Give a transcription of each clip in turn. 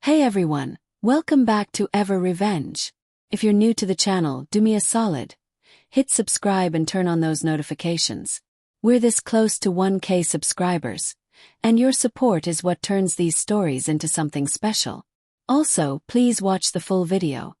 Hey everyone, welcome back to Ever Revenge. If you're new to the channel, do me a solid. Hit subscribe and turn on those notifications. We're this close to 1K subscribers, and your support is what turns these stories into something special. Also, please watch the full video.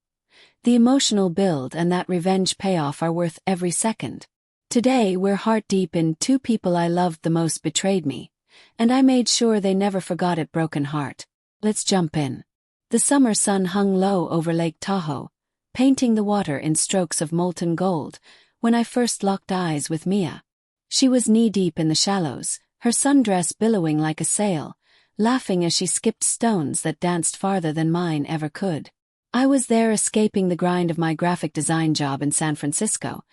The emotional build and that revenge payoff are worth every second. Today we're heart deep in two people I loved the most betrayed me, and I made sure they never forgot it. Broken heart. Let's jump in. The summer sun hung low over Lake Tahoe, painting the water in strokes of molten gold, when I first locked eyes with Mia. She was knee-deep in the shallows, her sundress billowing like a sail, laughing as she skipped stones that danced farther than mine ever could. I was there escaping the grind of my graphic design job in San Francisco,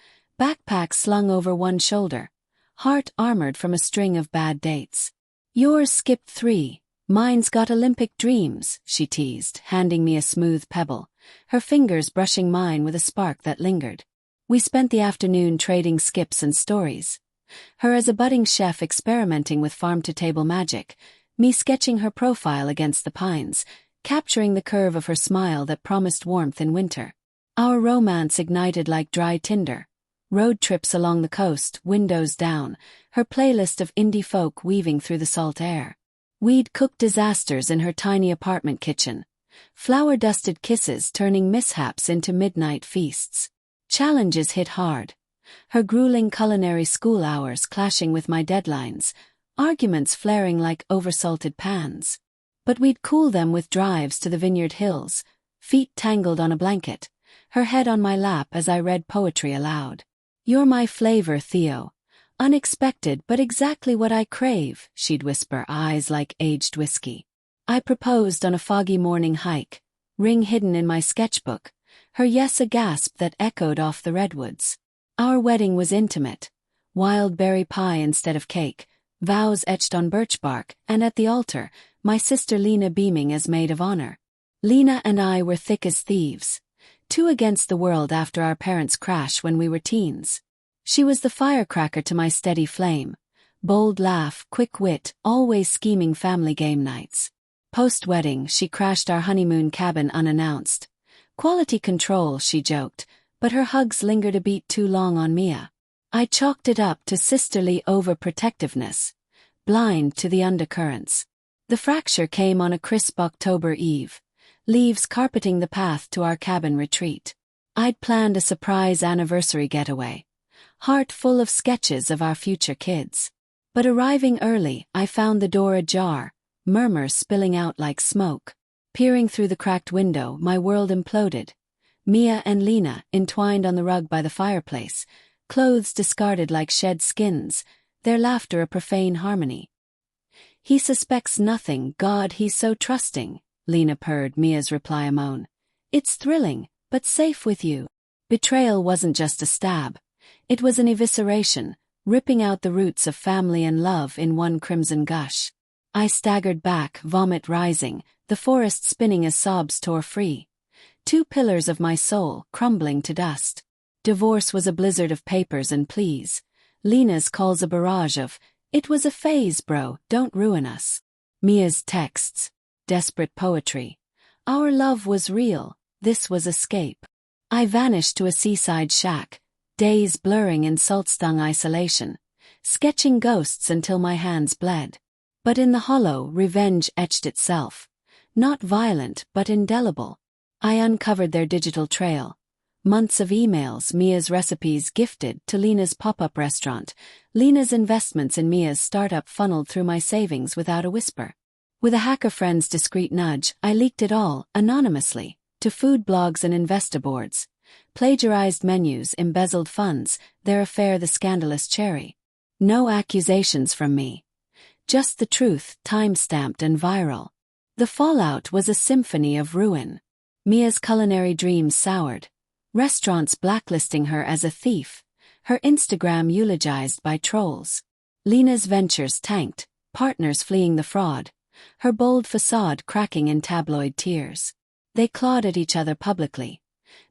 backpack slung over one shoulder, heart armored from a string of bad dates. Yours skipped 3. Mine's got Olympic dreams, she teased, handing me a smooth pebble, her fingers brushing mine with a spark that lingered. We spent the afternoon trading skips and stories. Her as a budding chef experimenting with farm-to-table magic, me sketching her profile against the pines, capturing the curve of her smile that promised warmth in winter. Our romance ignited like dry tinder. Road trips along the coast, windows down, her playlist of indie folk weaving through the salt air. We'd cook disasters in her tiny apartment kitchen, flour-dusted kisses turning mishaps into midnight feasts. Challenges hit hard, her grueling culinary school hours clashing with my deadlines, arguments flaring like oversalted pans. But we'd cool them with drives to the vineyard hills, feet tangled on a blanket, her head on my lap as I read poetry aloud. You're my flavor, Theo. Unexpected but exactly what I crave, she'd whisper, eyes like aged whiskey. I proposed on a foggy morning hike, ring hidden in my sketchbook, her yes a gasp that echoed off the redwoods. Our wedding was intimate, wild berry pie instead of cake, vows etched on birch bark, and at the altar, my sister Lena beaming as maid of honor. Lena and I were thick as thieves, two against the world after our parents' crash when we were teens. She was the firecracker to my steady flame, bold laugh, quick wit, always scheming family game nights. Post-wedding, she crashed our honeymoon cabin unannounced. Quality control, she joked, but her hugs lingered a beat too long on Mia. I chalked it up to sisterly overprotectiveness, blind to the undercurrents. The fracture came on a crisp October eve, leaves carpeting the path to our cabin retreat. I'd planned a surprise anniversary getaway, heart full of sketches of our future kids. But arriving early, I found the door ajar, murmurs spilling out like smoke. Peering through the cracked window, my world imploded. Mia and Lena, entwined on the rug by the fireplace, clothes discarded like shed skins, their laughter a profane harmony. He suspects nothing, God, he's so trusting, Lena purred, Mia's reply a moan. It's thrilling, but safe with you. Betrayal wasn't just a stab. It was an evisceration, ripping out the roots of family and love in one crimson gush. I staggered back, vomit rising, the forest spinning as sobs tore free. Two pillars of my soul, crumbling to dust. Divorce was a blizzard of papers and pleas. Lena's calls a barrage of, it was a phase, bro, don't ruin us. Mia's texts, desperate poetry. Our love was real, this was escape. I vanished to a seaside shack, days blurring in salt-stung isolation, sketching ghosts until my hands bled. But in the hollow, revenge etched itself. Not violent, but indelible. I uncovered their digital trail. Months of emails, Mia's recipes gifted to Lena's pop-up restaurant, Lena's investments in Mia's startup funneled through my savings without a whisper. With a hacker friend's discreet nudge, I leaked it all, anonymously, to food blogs and investor boards. Plagiarized menus, embezzled funds, their affair the scandalous cherry. No accusations from me. Just the truth, time-stamped and viral. The fallout was a symphony of ruin. Mia's culinary dreams soured. Restaurants blacklisting her as a thief. Her Instagram eulogized by trolls. Lena's ventures tanked, partners fleeing the fraud. Her bold facade cracking in tabloid tears. They clawed at each other publicly.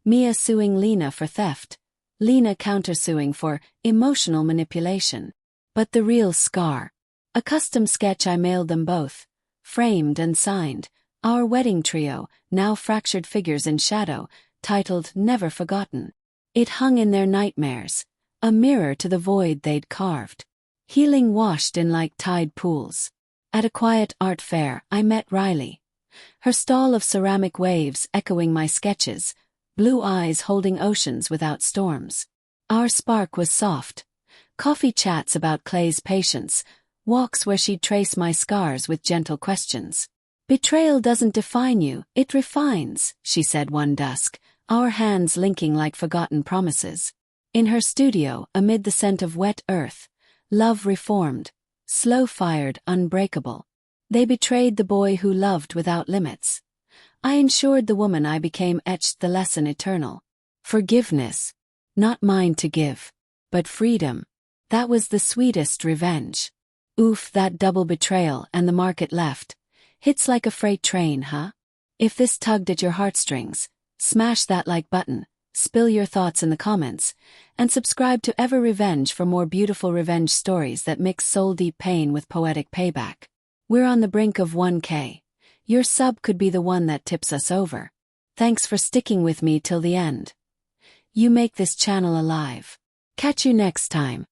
Mia suing Lena for theft, Lena countersuing for emotional manipulation. But the real scar. A custom sketch I mailed them both, framed and signed, Our wedding trio, now fractured figures in shadow, titled Never Forgotten. It hung in their nightmares, a mirror to the void they'd carved. Healing washed in like tide pools. At a quiet art fair, I met Riley. Her stall of ceramic waves echoing my sketches, blue eyes holding oceans without storms. Our spark was soft. Coffee chats about Clay's patience, walks where she'd trace my scars with gentle questions. Betrayal doesn't define you, it refines, she said one dusk, our hands linking like forgotten promises. In her studio, amid the scent of wet earth, love reformed, slow-fired, unbreakable. They betrayed the boy who loved without limits. I ensured the woman I became etched the lesson eternal. Forgiveness. Not mine to give, but freedom. That was the sweetest revenge. Oof, that double betrayal and the market left. Hits like a freight train, huh? If this tugged at your heartstrings, smash that like button, spill your thoughts in the comments, and subscribe to Ever Revenge for more beautiful revenge stories that mix soul-deep pain with poetic payback. We're on the brink of 1K. Your sub could be the one that tips us over. Thanks for sticking with me till the end. You make this channel alive. Catch you next time.